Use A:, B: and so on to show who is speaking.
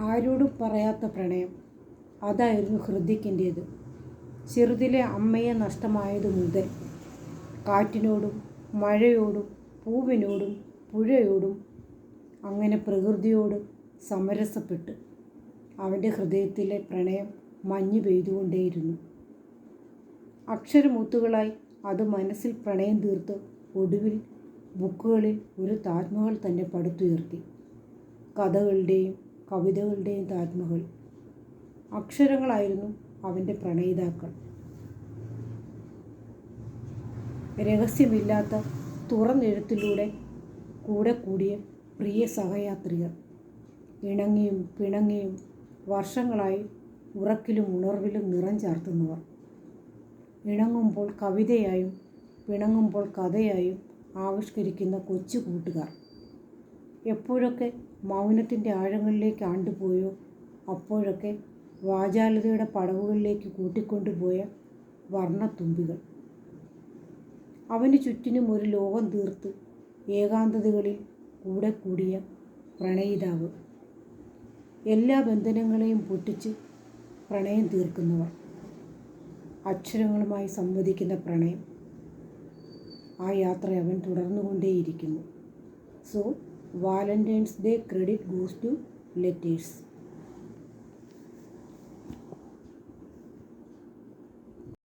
A: ആരോടും പറയാത്ത പ്രണയം, അതായിരുന്നു ഹൃദിക്കിൻ്റേത്. ചെറുതിലെ അമ്മയെ നഷ്ടമായതു മുതൽ കാറ്റിനോടും മഴയോടും പൂവിനോടും പുഴയോടും അങ്ങനെ പ്രകൃതിയോട് സമരസപ്പെട്ട് അവൻ്റെ ഹൃദയത്തിലെ പ്രണയം മഞ്ഞ് പെയ്തുകൊണ്ടേയിരുന്നു. അക്ഷരമുത്തുകളായി അത് മനസ്സിൽ പ്രണയം തീർത്ത് ഒടുവിൽ ബുക്കുകളിൽ ഒരു താജ്മഹൽ തന്നെ പടുത്തുയർത്തി. കഥകളുടെയും കവിതകളുടെയും താജ്മഹൽ. അക്ഷരങ്ങളായിരുന്നു അവൻ്റെ പ്രണയിതാക്കൾ. രഹസ്യമില്ലാത്ത തുറന്നെഴുത്തിലൂടെ കൂടെ കൂടിയ പ്രിയ സഹയാത്രികർ. ഇണങ്ങിയും പിണങ്ങിയും വർഷങ്ങളായി ഉറക്കിലും ഉണർവിലും നിറം ചാർത്തുന്നവർ. ഇണങ്ങുമ്പോൾ കവിതയായും പിണങ്ങുമ്പോൾ കഥയായും ആവിഷ്കരിക്കുന്ന കൊച്ചു കൂട്ടുകാർ. എപ്പോഴൊക്കെ മൗനത്തിൻ്റെ ആഴങ്ങളിലേക്ക് ആണ്ടുപോയോ അപ്പോഴൊക്കെ വാചാലതയുടെ പടവുകളിലേക്ക് കൂട്ടിക്കൊണ്ടുപോയ വർണ്ണത്തുമ്പികൾ. അവന് ചുറ്റിനും ഒരു ലോകം തീർത്ത് ഏകാന്തതകളിൽ കൂടെ കൂടിയ പ്രണയിതാവ്. എല്ലാ ബന്ധനങ്ങളെയും പൊട്ടിച്ച് പ്രണയം തീർക്കുന്നവർ. അക്ഷരങ്ങളുമായി സംവദിക്കുന്ന പ്രണയം. ആ യാത്ര അവൻ തുടർന്നുകൊണ്ടേയിരിക്കുന്നു. So valentine's day credit goes to letters.